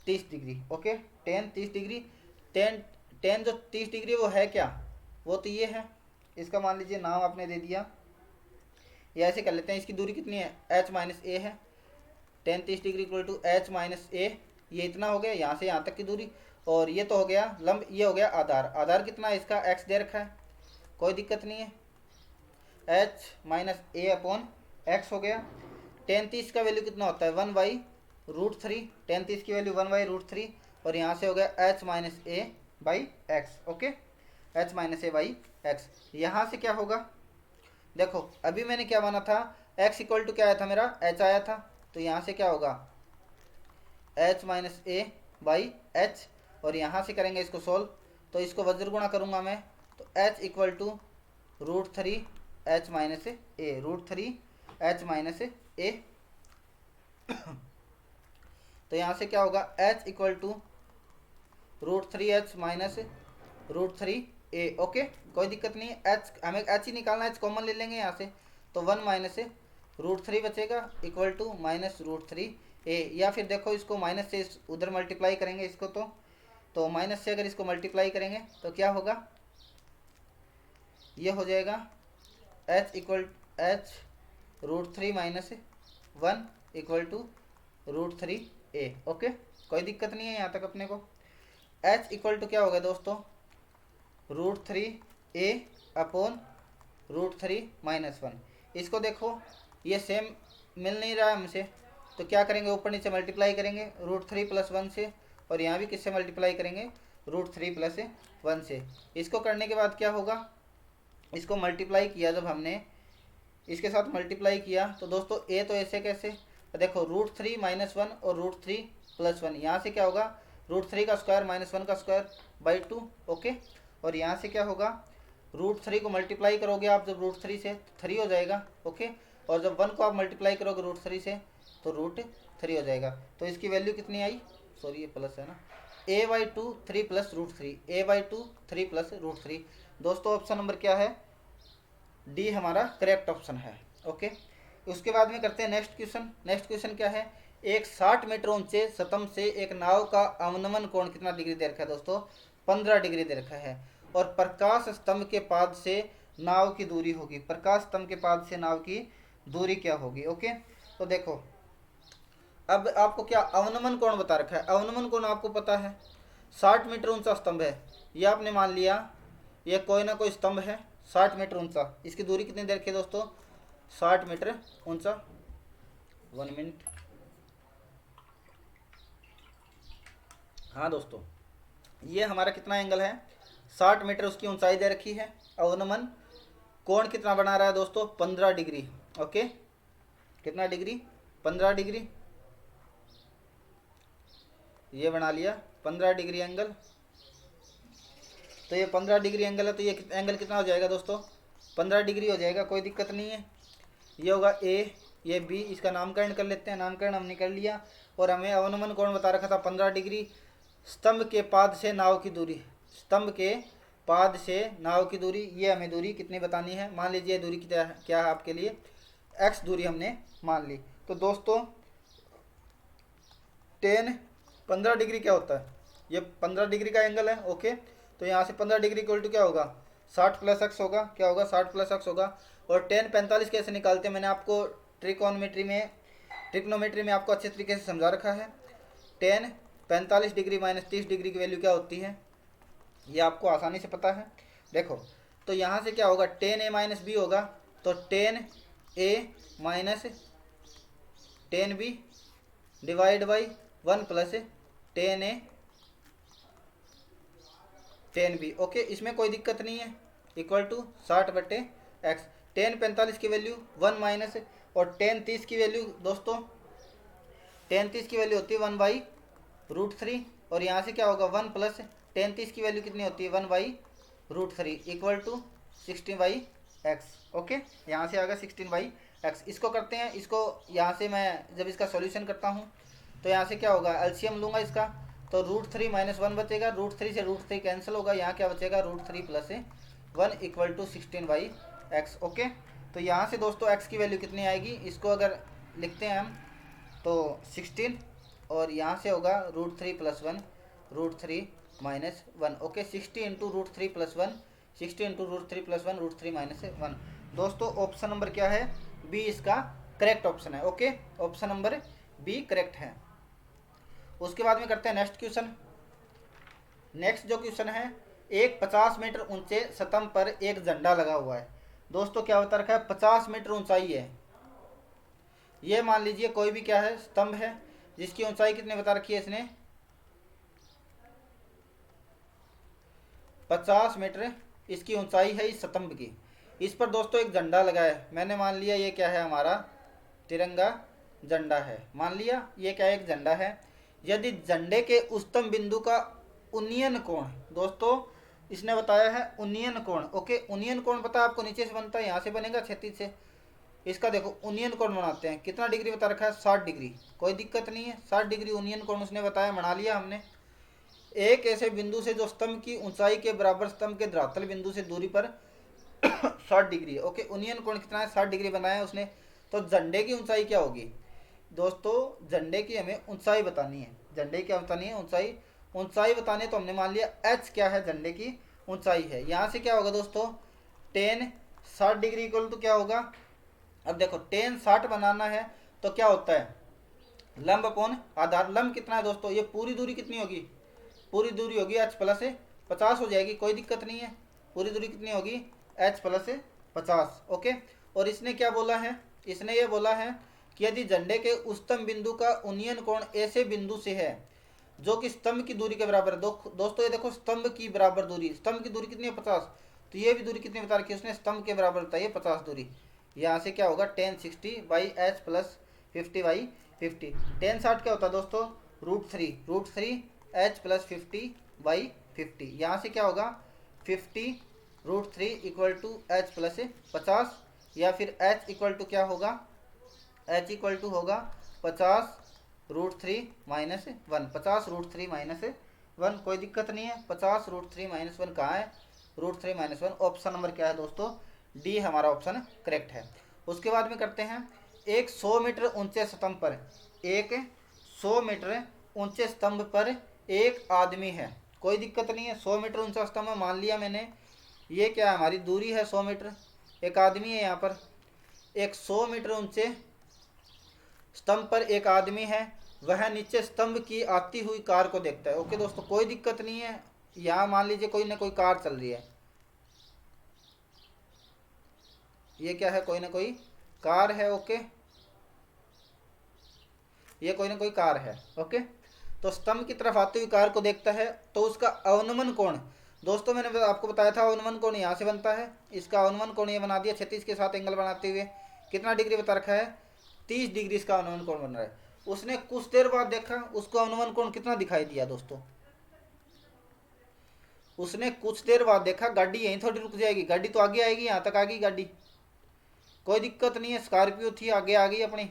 30 degree. Okay, tan 30 degree, tan जो 30 डिग्री वो है क्या, वो तो ये है। इसका मान लीजिए नाम आपने दे दिया, या ऐसे कर लेते हैं, इसकी दूरी कितनी है, h माइनस ए है। tan 30 degree equal to h minus a, ये इतना हो गया यहाँ से यहाँ तक की दूरी। और ये तो हो गया लंब, ये हो गया आधार। आधार कितना है इसका, x दे रखा है, कोई दिक्कत नहीं है, h माइनस ए अपॉन एक्स हो गया। tan 30 का वैल्यू कितना होता है, 1/√3। tan 30 की वैल्यू 1/√3, और यहाँ से हो गया h minus A by x. Okay, h minus A by x. यहाँ से क्या होगा, देखो अभी मैंने क्या माना था, x इक्वल टू क्या आया था मेरा, h आया था। तो यहाँ से क्या होगा, h minus A by H. और यहाँ से करेंगे इसको सोल्व, तो इसको वज्र गुणा करूँगा मैं, तो h equal to √3 h minus a, √3 h minus a. तो यहाँ से क्या होगा, h equal to √3 h minus √3 A. Okay कोई दिक्कत नहीं है, h हमें h ही निकालना है, h कॉमन ले लेंगे यहाँ से। तो 1 माइनस √3 बचेगा इक्वल टू माइनस √3 ए। या फिर देखो इसको माइनस से उधर मल्टीप्लाई करेंगे इसको, तो माइनस से अगर इसको मल्टीप्लाई करेंगे तो क्या होगा, ये हो जाएगा h equal h √3 minus 1 equal to √3 A. Okay कोई दिक्कत नहीं है यहाँ तक अपने को। h इक्वल टू क्या हो गया दोस्तों, √3 ए अपॉन √3 माइनस 1। इसको देखो ये सेम मिल नहीं रहा है हमसे, तो क्या करेंगे, ऊपर नीचे मल्टीप्लाई करेंगे √3 प्लस 1 से, और यहाँ भी किससे मल्टीप्लाई करेंगे, √3 प्लस 1 से। इसको करने के बाद क्या होगा, इसको मल्टीप्लाई किया जब हमने, इसके साथ मल्टीप्लाई किया, तो दोस्तों ए तो ऐसे कैसे, तो देखो √3 माइनस 1 और √3 प्लस 1, यहाँ से क्या होगा, √3 का स्क्वायर माइनस 1 का स्क्वायर बाई 2। ओके, और यहाँ से क्या होगा, √3 को मल्टीप्लाई करोगे आप जब √3 से, 3 हो जाएगा। ओके, और जब 1 को आप मल्टीप्लाई करोगे √3 से, तो √3 हो जाएगा। तो इसकी वैल्यू कितनी आई, सॉरी ये प्लस है ना, a/2 3 प्लस √3, a/2 3 प्लस √3। दोस्तों ऑप्शन नंबर क्या है, डी हमारा करेक्ट ऑप्शन है। ओके, उसके बाद में करते हैं नेक्स्ट क्वेश्चन। नेक्स्ट क्वेश्चन क्या है, एक 60 मीटर ऊंचे स्तंभ से एक नाव का अवनमन कोण कितना डिग्री दे रखा है दोस्तों, 15 डिग्री दे रखा है। और प्रकाश स्तंभ के पाद से नाव की दूरी होगी, प्रकाश स्तंभ के पाद से नाव की दूरी क्या होगी। ओके, तो देखो अब आपको क्या अवनमन कोण बता रखा है, अवनमन कोण आपको पता है, 60 मीटर ऊंचा स्तंभ है, ये आपने मान लिया, ये कोई ना कोई स्तंभ है 60 मीटर ऊंचा। इसकी दूरी कितनी दे रखी है दोस्तों, 60 मीटर ऊंचा। 1 मिनट, हाँ दोस्तों ये हमारा कितना एंगल है, 60 मीटर उसकी ऊंचाई दे रखी है। अवनमन कोण कितना बना रहा है दोस्तों, 15 डिग्री। ओके, कितना डिग्री, 15 डिग्री, ये बना लिया 15 डिग्री एंगल। तो ये 15 डिग्री एंगल है, तो ये एंगल कितना हो जाएगा दोस्तों, 15 डिग्री हो जाएगा, कोई दिक्कत नहीं है। ये होगा ए, ये बी, इसका नामकरण कर लेते हैं, नामकरण हमने कर लिया। और हमें अवनमन कोण बता रखा था 15 डिग्री। स्तंभ के पाद से नाव की दूरी, स्तंभ के पाद से नाव की दूरी, ये हमें दूरी कितनी बतानी है। मान लीजिए दूरी क्या है आपके लिए, एक्स दूरी हमने मान ली। तो दोस्तों टेन 15 डिग्री क्या होता है, ये 15 डिग्री का एंगल है। ओके, तो यहाँ से 15 डिग्री इक्वल टू क्या होगा, 60 प्लस एक्स होगा। क्या होगा, 60 प्लस एक्स होगा। और टेन 45 कैसे निकालते हैं, मैंने आपको ट्रिग्नोमेट्री में आपको अच्छे तरीके से समझा रखा है। टेन 45 डिग्री माइनस 30 डिग्री की वैल्यू क्या होती है, ये आपको आसानी से पता है। देखो, तो यहाँ से क्या होगा, टेन ए माइनस बी होगा। तो tan A minus tan B divide by 1 plus tan A tan B. Okay, इसमें कोई दिक्कत नहीं है, इक्वल टू 60 बटे एक्स। टेन 45 की वैल्यू 1 माइनस, और टेन 30 की वैल्यू दोस्तों, टेन 30 की वैल्यू होती है 1/√3। और यहाँ से क्या होगा 1 प्लस टेन 30 की वैल्यू कितनी होती है 1/√3 इक्वल टू 16/x। ओके, यहाँ से आएगा 16/x। इसको करते हैं, इसको यहाँ से मैं जब इसका सॉल्यूशन करता हूँ तो यहाँ से क्या होगा, एलसीएम लूँगा इसका, तो √3 माइनस 1 बचेगा, √3 से √3 कैंसिल होगा, यहाँ क्या बचेगा √3 plus 1 equal to 16/x। Okay, तो यहाँ से दोस्तों x की वैल्यू कितनी आएगी, इसको अगर लिखते हैं हम तो 16, और यहाँ से होगा √3 plus 1 √3 minus 1। Okay, 60 into √3 plus 1, 60 into √3 plus 1 √3 minus 1। दोस्तों ऑप्शन नंबर क्या है, बी इसका करेक्ट ऑप्शन है। Okay, option number B correct है। उसके बाद में करते हैं नेक्स्ट क्वेश्चन। नेक्स्ट जो क्वेश्चन है, एक 50 मीटर ऊंचे स्तंभ पर एक झंडा लगा हुआ है। दोस्तों क्या बता रखा है, 50 मीटर ऊंचाई है। ये मान लीजिए कोई भी क्या है, स्तंभ है, जिसकी ऊंचाई कितने बता रखी है इसने, 50 मीटर इसकी ऊंचाई है इस स्तंभ की। इस पर दोस्तों एक झंडा लगा है, मैंने मान लिया ये क्या है, हमारा तिरंगा झंडा है। मान लिया ये क्या है, एक झंडा है। यदि झंडे के उच्चतम बिंदु का उन्नयन कोण, दोस्तों इसने बताया है उन्नयन कोण। ओके, उन्नयन कोण पता है आपको, नीचे से बनता है, यहाँ से बनेगा क्षैतिज से। इसका देखो उन्नयन कोण बनाते हैं, कितना डिग्री बता रखा है, 60 डिग्री, कोई दिक्कत नहीं है, 60 डिग्री उन्नयन कोण उसने बताया, बना लिया हमने। एक ऐसे बिंदु से जो स्तंभ की ऊंचाई के बराबर स्तंभ के धरातल बिंदु से दूरी पर 60 डिग्री है। ओके, उन्नयन कोण कितना है, 60 डिग्री बनाया उसने। तो झंडे की ऊंचाई क्या होगी दोस्तों, झंडे की हमें ऊंचाई बतानी है, झंडे की क्या बतानी है, ऊंचाई। ऊंचाई बताने तो हमने मान लिया एच क्या है, झंडे की ऊंचाई है। यहाँ से क्या होगा दोस्तों, टेन 60 डिग्री इक्वल टू क्या होगा, अब देखो टेन 60 बनाना है तो क्या होता है, लंब अपॉन आधार। लंब कितना है दोस्तों, ये पूरी दूरी कितनी होगी, पूरी दूरी होगी एच प्लस 50 हो जाएगी, कोई दिक्कत नहीं है। पूरी दूरी कितनी होगी, एच प्लस 50। ओके, और इसने क्या बोला है, इसने ये बोला है कि यदि झंडे के उच्चतम बिंदु का उन्नयन कोण ऐसे बिंदु से है जो कि स्तंभ की दूरी के बराबर है। दोस्तों ये देखो स्तंभ की बराबर दूरी, स्तंभ की दूरी कितनी है 50, तो ये भी दूरी कितनी बता रखी है उसने, स्तंभ के बराबर बताइए 50 दूरी। यहाँ से क्या होगा, टेन 60/h प्लस 50/50। टेन 60 क्या होता है दोस्तों, √3 h प्लस 50/50। यहाँ से क्या होगा 50√3 इक्वल टू एच प्लस 50, या फिर h इक्वल टू क्या होगा, h इक्वल टू होगा 50√3 माइनस 1, 50√3 माइनस 1, कोई दिक्कत नहीं है। 50√3 माइनस 1 कहाँ है, √3 माइनस 1। ऑप्शन नंबर क्या है दोस्तों, डी हमारा ऑप्शन करेक्ट है। उसके बाद में करते हैं, एक 100 मीटर ऊंचे स्तंभ पर, एक 100 मीटर ऊंचे स्तंभ पर एक आदमी है। कोई दिक्कत नहीं है, 100 मीटर ऊंचा स्तंभ है, मान लिया मैंने, ये क्या है हमारी दूरी है 100 मीटर, एक आदमी है यहाँ पर। एक 100 मीटर ऊंचे स्तंभ पर एक आदमी है, वह नीचे स्तंभ की आती हुई कार को देखता है। ओके दोस्तों, कोई दिक्कत नहीं है, यहाँ मान लीजिए कोई ना कोई कार चल रही है, ये क्या है, कोई ना कोई कार है। ओके, ये कोई ना कोई कार है। ओके, तो स्तंभ की तरफ आते हुए कार को देखता है तो उसका अवनमन कोण, दोस्तों मैंने आपको बताया था अवनमन कोण यहाँ से बनता है, इसका अवनमन कोण ये बना दिया 36 के साथ एंगल बनाते हुए, कितना डिग्री बता रखा है 30 डिग्री इसका अवनमन कोण बन रहा है। उसने कुछ देर बाद देखा, उसको अवनमन कोण कितना दिखाई दिया दोस्तों, उसने कुछ देर बाद देखा गाड़ी यहीं थोड़ी रुक जाएगी, गाड़ी तो आगे आएगी, यहाँ तक आ गई गाड़ी, कोई दिक्कत नहीं है, स्कॉर्पियो थी आगे आ गई अपनी।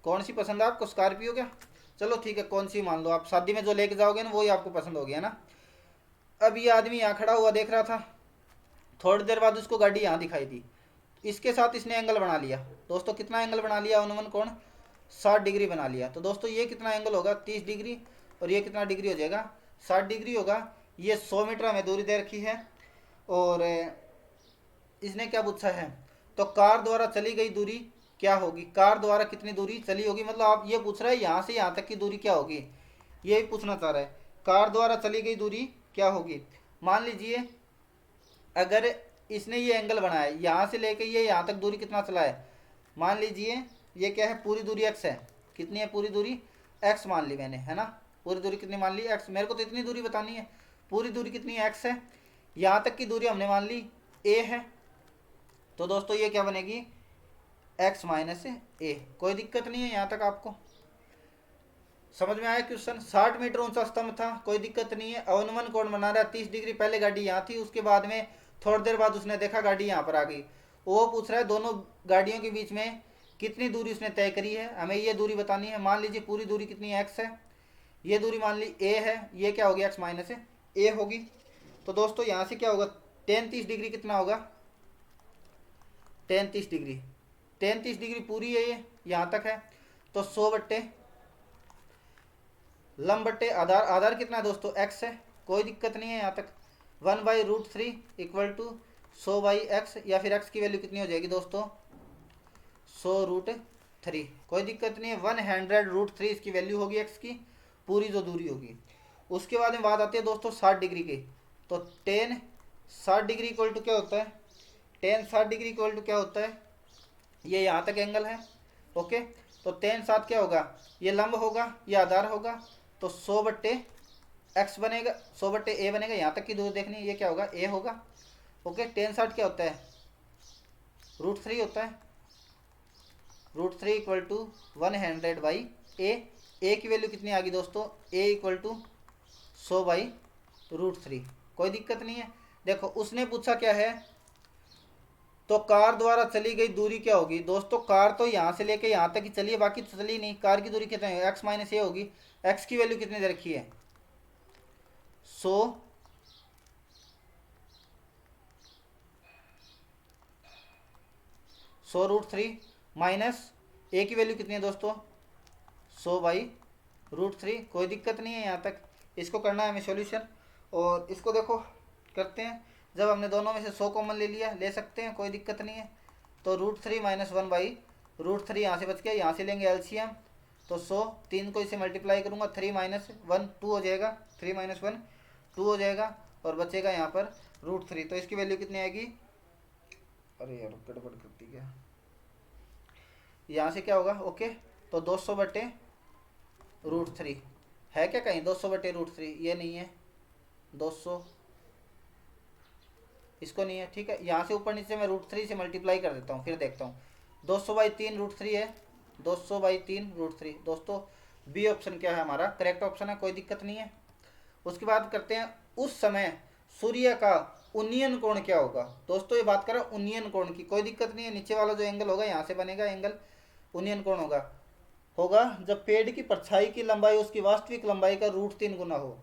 कौन सी पसंद है आपको, स्कॉर्पियो क्या, चलो ठीक है कौन सी मान लो आप, शादी में जो लेके जाओगे ना वही आपको पसंद होगी है ना। अब ये आदमी यहाँ खड़ा हुआ देख रहा था, थोड़ी देर बाद उसको गाड़ी यहाँ दिखाई दी, इसके साथ इसने एंगल बना लिया दोस्तों, कितना एंगल बना लिया अनुमान कोण 60 डिग्री बना लिया। तो दोस्तों ये कितना एंगल होगा 30 डिग्री, और ये कितना डिग्री हो जाएगा 60 डिग्री होगा। ये 100 मीटर हमें दूरी दे रखी है, और इसने क्या पूछा है, तो कार द्वारा चली गई दूरी क्या होगी, कार द्वारा कितनी दूरी चली होगी, मतलब आप ये पूछ रहे हैं यहाँ से यहाँ तक की दूरी क्या होगी, ये भी पूछना चाह रहा है, कार द्वारा चली गई दूरी क्या होगी। मान लीजिए अगर इसने ये एंगल बनाया, यहाँ से लेके ये यहाँ तक दूरी कितना चला है, मान लीजिए ये क्या है पूरी दूरी x है, कितनी है पूरी दूरी x मान ली मैंने है ना, पूरी दूरी कितनी मान ली x, मेरे को तो इतनी दूरी बतानी है, पूरी दूरी कितनी x है, यहाँ तक की दूरी हमने मान ली a है, तो दोस्तों ये क्या बनेगी x माइनस a, कोई दिक्कत नहीं है यहाँ तक आपको समझ में आया क्वेश्चन। 60 मीटर ऊंचा स्तंभ था, कोई दिक्कत नहीं है, अवनमन कोण बना रहा है 30 डिग्री, पहले गाड़ी यहाँ थी, उसके बाद में थोड़ी देर बाद उसने देखा गाड़ी यहाँ पर आ गई, वो पूछ रहा है दोनों गाड़ियों के बीच में कितनी दूरी उसने तय करी है, हमें ये दूरी बतानी है। मान लीजिए पूरी दूरी कितनी x है, ये दूरी मान ली a है, ये क्या होगी x माइनस a होगी। तो दोस्तों यहाँ से क्या होगा tan 30 डिग्री कितना होगा, tan 30 डिग्री, tan 30 डिग्री पूरी है, ये यहाँ तक है, तो 100 बट्टे लंब बट्टे आधार, आधार कितना है दोस्तों x है, कोई दिक्कत नहीं है यहाँ तक, 1/√3 इक्वल टू 100/x, या फिर x की वैल्यू कितनी हो जाएगी दोस्तों 100√3, कोई दिक्कत नहीं है, 100√3 इसकी वैल्यू होगी x की, पूरी जो दूरी होगी। उसके बाद में बात आती है दोस्तों 60 डिग्री की, तो tan 60 डिग्री इक्वल टू क्या होता है, tan 60 डिग्री इक्वल टू क्या होता है, ये यहाँ तक एंगल है ओके, तो tan 60 क्या होगा, ये लंब होगा, ये आधार होगा, तो 100/x बनेगा, 100/a बनेगा, यहाँ तक की दूरी देखनी है, ये क्या होगा a होगा ओके। tan 60 क्या होता है √3 होता है, √3 इक्वल टू 100/a, a की वैल्यू कितनी आ गई दोस्तों a इक्वल टू 100/√3, कोई दिक्कत नहीं है। देखो उसने पूछा क्या है, तो कार द्वारा चली गई दूरी क्या होगी दोस्तों, कार तो यहाँ से लेके यहाँ तक ही चली है, बाकी तो चली नहीं, कार की दूरी कितनी है x माइनस a होगी, x की वैल्यू कितनी दे रखी है 100 100√3 माइनस a की वैल्यू कितनी है दोस्तों 100/√3, कोई दिक्कत नहीं है यहाँ तक, इसको करना है हमें सॉल्यूशन। और इसको देखो करते हैं, जब हमने दोनों में से 100 कॉमन ले लिया, ले सकते हैं कोई दिक्कत नहीं है, तो √3 माइनस 1/√3 यहाँ से बच गया, यहाँ से लेंगे एलसीएम, तो 100 3 को इसे मल्टीप्लाई करूँगा, 3 माइनस 1 2 हो जाएगा, 3 माइनस 1 2 हो जाएगा, और बचेगा यहाँ पर √3, तो इसकी वैल्यू कितनी आएगी, अरे यार गड़बड़ करती क्या, यहाँ से क्या होगा ओके, तो 200/√3 है क्या कहीं 200/√3, ये नहीं है 200, इसको नहीं है ठीक है, यहाँ से ऊपर नीचे मैं √3 से मल्टीप्लाई कर देता हूँ, फिर देखता हूँ 200/3√3 है, 200/3√3 दोस्तों बी ऑप्शन क्या है हमारा करेक्ट ऑप्शन है, कोई दिक्कत नहीं है। उसके बाद करते हैं उस समय सूर्य का उन्नयन कोण क्या होगा, दोस्तों ये बात करें उन्नयन कोण की, कोई दिक्कत नहीं है, नीचे वाला जो एंगल होगा यहाँ से बनेगा एंगल, उन्नयन कोण होगा जब पेड़ की परछाई की लंबाई उसकी वास्तविक लंबाई का √3 गुना हो।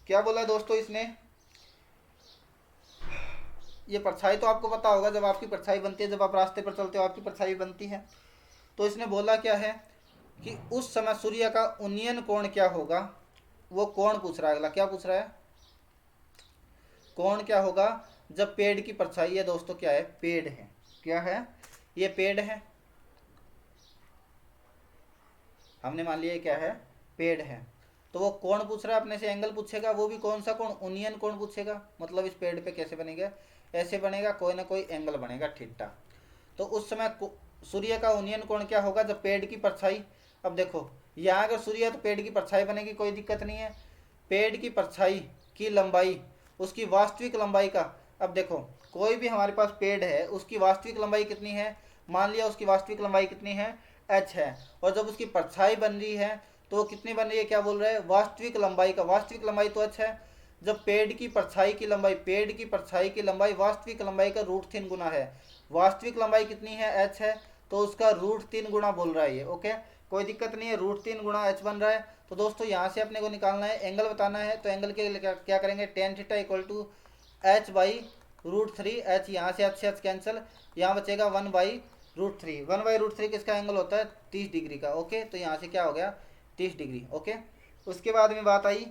क्या बोला दोस्तों इसने, ये परछाई तो आपको पता होगा, जब आपकी परछाई बनती है, जब आप रास्ते पर चलते हो आपकी परछाई बनती है, तो इसने बोला क्या है कि उस समय सूर्य का उन्नयन कोण क्या होगा, वो कोण पूछ रहा है, अगला क्या पूछ रहा है, कोण क्या होगा जब पेड़ की परछाई है दोस्तों, क्या है पेड़ है, क्या है ये पेड़ है, हमने मान लिया क्या है पेड़ है, तो वो कोण पूछ रहा है अपने से, एंगल पूछेगा, वो भी कौन सा कोण उन्नयन कोण पूछेगा, मतलब इस पेड़ पे कैसे बनेगा, ऐसे बनेगा, कोई ना कोई एंगल बनेगा थीटा। तो उस समय सूर्य का उन्नयन कोण क्या होगा जब पेड़ की परछाई अब देखो यहाँ अगर सूर्य है तो पेड़ की परछाई बनेगी, कोई दिक्कत नहीं है। पेड़ की परछाई की लंबाई उसकी वास्तविक लंबाई का, अब देखो कोई भी हमारे पास पेड़ है उसकी वास्तविक लंबाई कितनी है, मान लिया उसकी वास्तविक लंबाई कितनी है, h है, और जब उसकी परछाई बन रही है तो वो कितनी बन रही है, क्या बोल रहे हैं, वास्तविक लंबाई का, वास्तविक लंबाई तो h है। जब पेड़ की परछाई की लंबाई, पेड़ की परछाई की लंबाई वास्तविक लंबाई का √3 गुना है, वास्तविक लंबाई कितनी है, h है, तो उसका √3 गुना बोल रहा है ये। ओके, कोई दिक्कत नहीं है, √3 गुना h बन रहा है। तो दोस्तों यहाँ से अपने को निकालना है, एंगल बताना है, तो एंगल के लिए क्या करेंगे, tan theta equal to h by √3, h यहाँ से h कैंसिल, यहाँ बचेगा 1/√3। 1/√3 किसका एंगल होता है, 30 डिग्री का। ओके, तो यहाँ से क्या हो गया, 30 डिग्री। ओके, उसके बाद में बात आई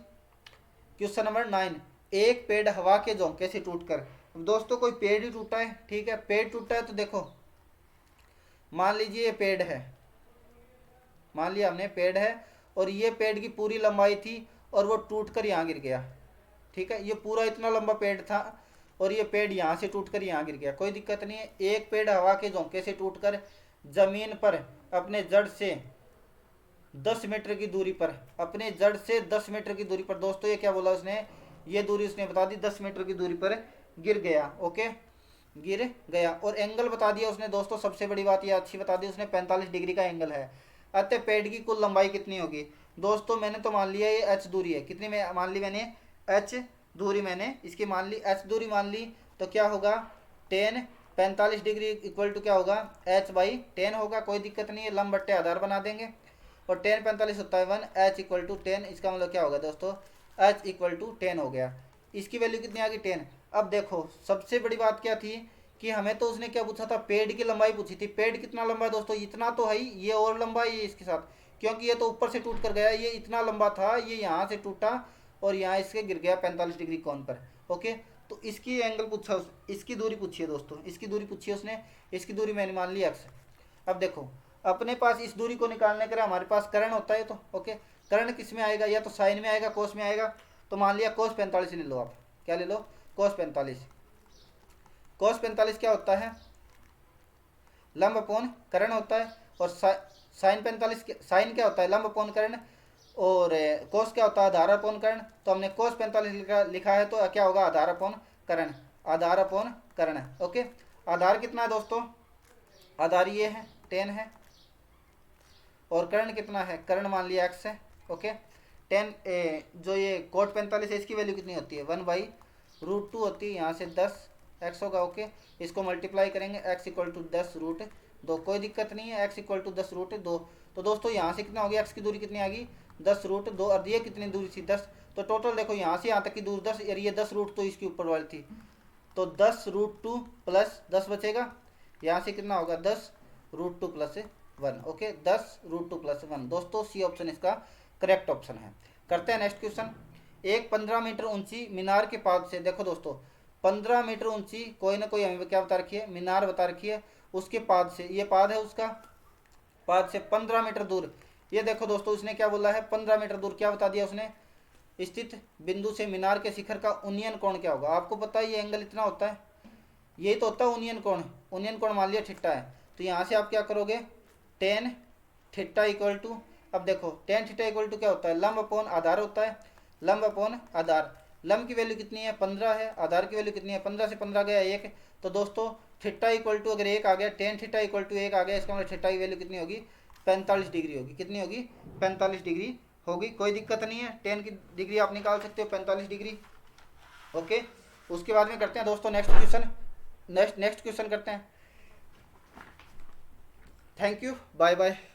क्वेश्चन नंबर 9, एक पेड़ हवा के झोंके से टूटकर। दोस्तों कोई पेड़ ही टूटा है, ठीक है, पेड़ टूटा है तो देखो मान लीजिए ये पेड़ है, मान लिया हमने पेड़ है, और ये पेड़ की पूरी लंबाई थी और वो टूटकर यहाँ गिर गया, ठीक है, ये पूरा इतना लंबा पेड़ था और ये पेड़ यहाँ से टूटकर यहाँ गिर गया, कोई दिक्कत नहीं है। एक पेड़ हवा के झोंके से टूटकर जमीन पर अपने जड़ से 10 मीटर की दूरी पर, अपने जड़ से 10 मीटर की दूरी पर, दोस्तों ये क्या बोला उसने, ये दूरी उसने बता दी 10 मीटर की दूरी पर गिर गया। ओके, गिर गया, और एंगल बता दिया उसने। दोस्तों सबसे बड़ी बात ये अच्छी बता दी उसने, 45 डिग्री का एंगल है। अतः पेड़ की कुल लंबाई कितनी होगी, दोस्तों मैंने तो मान लिया ये h दूरी है, कितनी में मान ली मैंने, h दूरी मैंने इसकी मान ली, h दूरी मान ली, तो क्या होगा, 10 45 डिग्री इक्वल टू क्या होगा, h/10 होगा, कोई दिक्कत नहीं है, लंब बट्टे आधार बना देंगे, और 10 45 होता है 1, h इक्वल टू 10, इसका मतलब क्या होगा दोस्तों, h इक्वल टू 10 हो गया। इसकी वैल्यू कितनी आ गई, 10। अब देखो सबसे बड़ी बात क्या थी कि हमें तो उसने क्या पूछा था, पेड़ की लंबाई पूछी थी। पेड़ कितना लंबा है दोस्तों, इतना तो है ही, ये और लंबा है ये इसके साथ, क्योंकि ये तो ऊपर से टूट कर गया, ये इतना लंबा था, ये यहाँ से टूटा और यहाँ इसके गिर गया 45 डिग्री कोण पर। ओके, तो इसकी एंगल पूछा, इसकी दूरी पूछी है दोस्तों, इसकी दूरी पूछी है उसने, इसकी दूरी मैंने मान ली x। अब देखो अपने पास इस दूरी को निकालने के लिए हमारे पास कर्ण होता है, तो ओके, कर्ण किस में आएगा, या तो साइन में आएगा, कोस में आएगा, तो मान लिया cos 45 ले लो आप, क्या ले लो, cos 45। cos 45 क्या होता है, लंब अपॉन कर्ण होता है, और साइन 45, साइन क्या होता है, लंब अपॉन कर्ण, और कोस क्या होता है, आधार अपॉन कर्ण। तो हमने cos 45 लिखा है, तो क्या होगा, आधार अपॉन कर्ण, आधार अपॉन कर्ण। ओके, आधार कितना है दोस्तों, आधार ये है 10 है, और कर्ण कितना है, कर्ण मान लिया x है। ओके, 10 जो ये cot 45 है इसकी वैल्यू कितनी होती है, 1/√2 होती है, यहाँ से 10 x होगा। ओके, इसको मल्टीप्लाई करेंगे, x इक्वल टू 10√2, कोई दिक्कत नहीं है, x इक्वल टू 10√2। तो दोस्तों यहाँ से कितना हो गया, x की दूरी कितनी आ गई, 10√2, और ये कितनी दूरी थी, 10, तो टोटल देखो यहाँ से यहाँ तक की दूरी 10, और ये 10√2 इसकी ऊपर वाली थी, तो 10√2 प्लस 10 बचेगा, यहाँ से कितना होगा, 10√2 प्लस 1। ओके, 10√2 प्लस 1, दोस्तों सी ऑप्शन इसका करेक्ट ऑप्शन है। करते हैं नेक्स्ट क्वेश्चन। एक 15 मीटर ऊंची मीनार के पाद से, देखो दोस्तों 15 मीटर ऊंची कोई ना कोई हमें क्या बता रखी है, मीनार बता रखी है, उसके पाद से, ये पाद है उसका, पाद से 15 मीटर दूर, ये देखो दोस्तों उसने क्या बोला है, 15 मीटर दूर क्या बता दिया उसने, स्थित बिंदु से मीनार के शिखर का उन्नयन कोण क्या होगा। आपको पता है ये एंगल इतना होता है, यही तो होता है उन्नयन कोण, उन्नयन कोण मान लिया थीटा है, तो यहाँ से आप क्या करोगे, tan थीटा इक्वल टू, अब देखो tan थीटा इक्वल टू क्या होता है, लंब अपॉन आधार होता है, लंब अपॉन आधार, लंब की वैल्यू कितनी है, 15 है, आधार की वैल्यू कितनी है, 15 से 15 गया 1, तो दोस्तों थीटा इक्वल टू अगर 1 आ गया, tan थीटा इक्वल टू 1 आ गया, इसका मतलब थीटा की वैल्यू कितनी होगी, 45 डिग्री होगी, कितनी होगी, 45 डिग्री होगी, कोई दिक्कत नहीं है, tan की डिग्री आप निकाल सकते हो 45 डिग्री। ओके, उसके बाद में करते हैं दोस्तों नेक्स्ट क्वेश्चन, नेक्स्ट क्वेश्चन करते हैं। Thank you, bye bye.